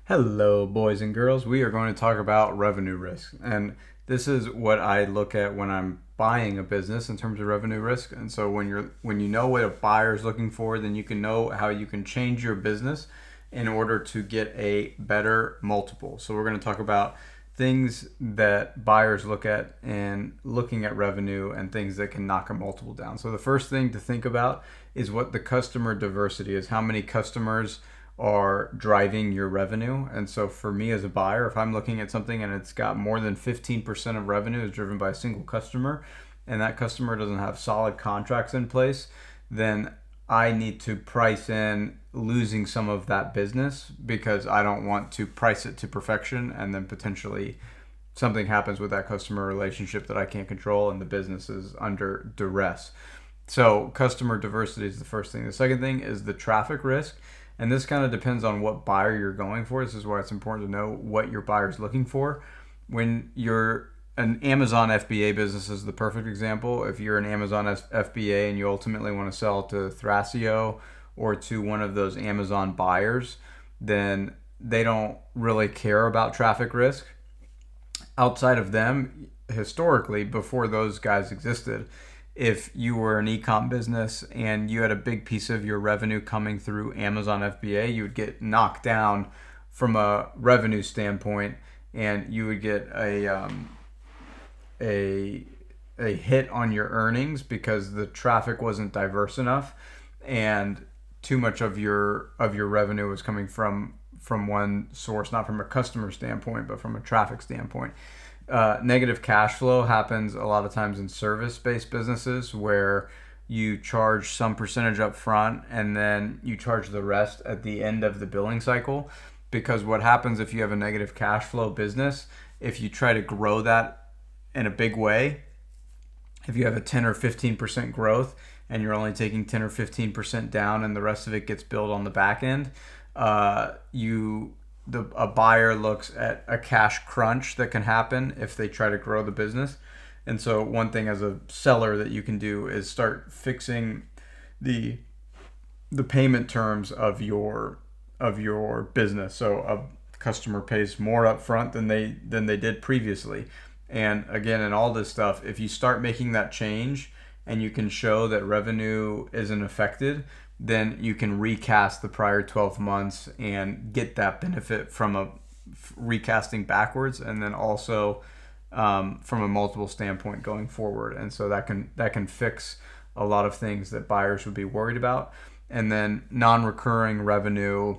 Hello, boys and girls. We are going to talk about revenue risk. And this is what I look at when I'm buying a business in terms of revenue risk. And so when you know what a buyer is looking for, then you can know how you can change your business in order to get a better multiple. So we're going to talk about things that buyers look at and looking at revenue and things that can knock a multiple down. So the first thing to think about is what the customer diversity is. How many customers are driving your revenue. And so for me as a buyer, if I'm looking at something and it's got more than 15% of revenue is driven by a single customer, and that customer doesn't have solid contracts in place, then I need to price in losing some of that business because I don't want to price it to perfection and then potentially something happens with that customer relationship that I can't control and the business is under duress. So customer diversity is the first thing. The second thing is the traffic risk. And this kind of depends on what buyer you're going for. This is why it's important to know what your buyer is looking for. When you're an Amazon FBA business is the perfect example. If you're an Amazon FBA and you ultimately want to sell to Thrasio or to one of those Amazon buyers, then they don't really care about traffic risk. Outside of them, historically, before those guys existed, if you were an e-com business and you had a big piece of your revenue coming through Amazon FBA, you would get knocked down from a revenue standpoint, and you would get a hit on your earnings because the traffic wasn't diverse enough, and too much of your revenue was coming from one source, not from a customer standpoint, but from a traffic standpoint. Negative cash flow happens a lot of times in service-based businesses where you charge some percentage up front and then you charge the rest at the end of the billing cycle. Because what happens if you have a negative cash flow business, if you try to grow that in a big way, if you have a 10 or 15% growth and you're only taking 10 or 15% down and the rest of it gets billed on the back end, a buyer looks at a cash crunch that can happen if they try to grow the business. And so one thing as a seller that you can do is start fixing the payment terms of your business. So a customer pays more upfront than they did previously. And again, in all this stuff, if you start making that change and you can show that revenue isn't affected, then you can recast the prior 12 months and get that benefit from a recasting backwards, and then also from a multiple standpoint going forward. And so that can fix a lot of things that buyers would be worried about. And then non-recurring revenue,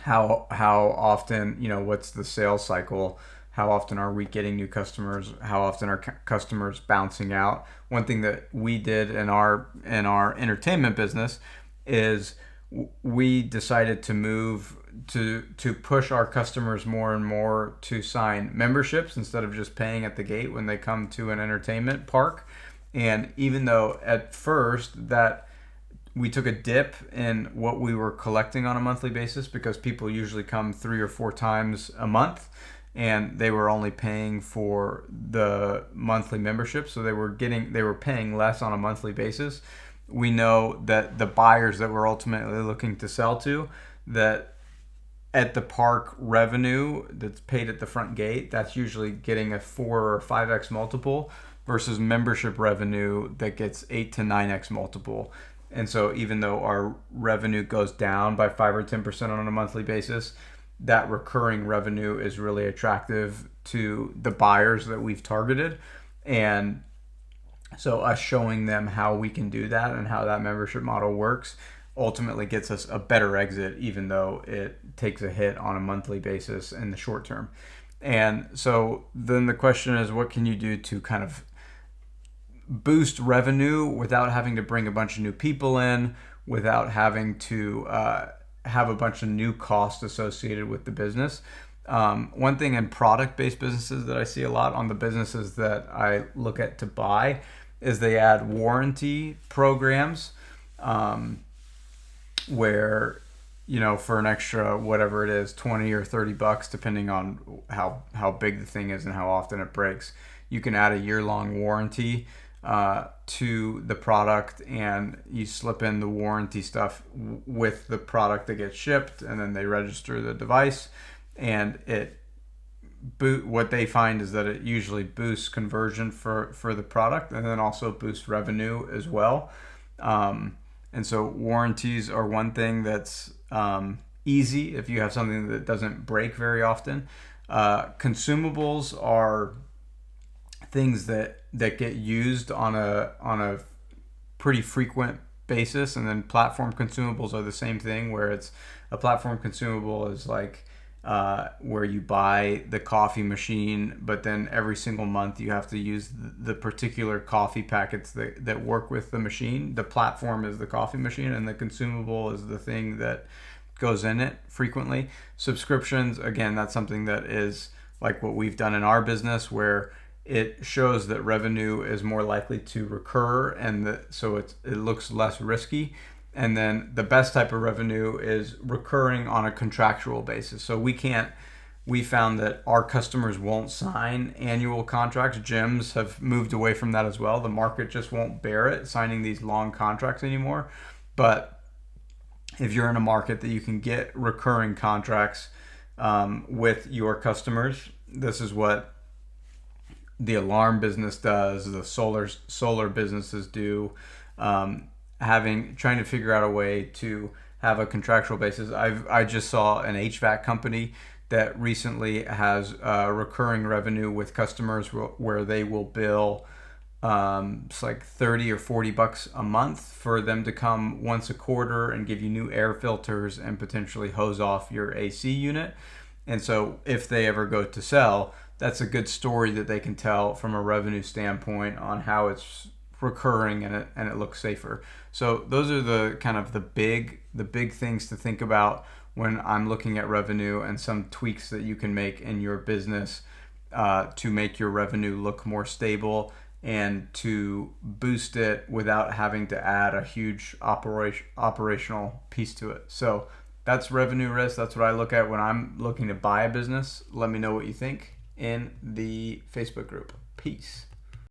how often, what's the sales cycle? How often are we getting new customers? How often are customers bouncing out? One thing that we did in our entertainment business is we decided to move to push our customers more and more to sign memberships instead of just paying at the gate when they come to an entertainment park. And even though at first that we took a dip in what we were collecting on a monthly basis because people usually come 3 or 4 times a month, and they were only paying for the monthly membership, so they were paying less on a monthly basis. We know that the buyers that we're ultimately looking to sell to, that at the park revenue that's paid at the front gate, that's usually getting a 4 or 5x multiple versus membership revenue that gets 8 to 9x multiple. And so even though our revenue goes down by 5 or 10% on a monthly basis, that recurring revenue is really attractive to the buyers that we've targeted. And so us showing them how we can do that and how that membership model works ultimately gets us a better exit, even though it takes a hit on a monthly basis in the short term. And so then the question is, what can you do to kind of boost revenue without having to bring a bunch of new people in, without having to have a bunch of new costs associated with the business? One thing in product-based businesses that I see a lot on the businesses that I look at to buy is they add warranty programs where, for an extra, whatever it is, 20 or 30 bucks, depending on how big the thing is and how often it breaks, you can add a year-long warranty to the product, and you slip in the warranty stuff with the product that gets shipped, and then they register the device, and what they find is that it usually boosts conversion for the product, and then also boosts revenue as well. And so warranties are one thing that's easy if you have something that doesn't break very often. Consumables are things that get used on a pretty frequent basis, and then platform consumables are the same thing, where it's a platform consumable is like where you buy the coffee machine, but then every single month you have to use the particular coffee packets that work with the machine. The platform is the coffee machine, and the consumable is the thing that goes in it frequently. Subscriptions, again, that's something that is like what we've done in our business, where it shows that revenue is more likely to recur, and so it looks less risky. And then the best type of revenue is recurring on a contractual basis. So we found that our customers won't sign annual contracts. Gyms have moved away from that as well. The market just won't bear it, signing these long contracts anymore. But if you're in a market that you can get recurring contracts with your customers, this is what the alarm business does, the solar businesses do. Trying to figure out a way to have a contractual basis. I just saw an HVAC company that recently has recurring revenue with customers where they will bill it's like $30 or $40 a month for them to come once a quarter and give you new air filters and potentially hose off your AC unit. And so if they ever go to sell, that's a good story that they can tell from a revenue standpoint on how it's recurring and it looks safer. So those are the kind of the big things to think about when I'm looking at revenue, and some tweaks that you can make in your business to make your revenue look more stable and to boost it without having to add a huge operational piece to it. So that's revenue risk. That's what I look at when I'm looking to buy a business. Let me know what you think in the Facebook group. Peace.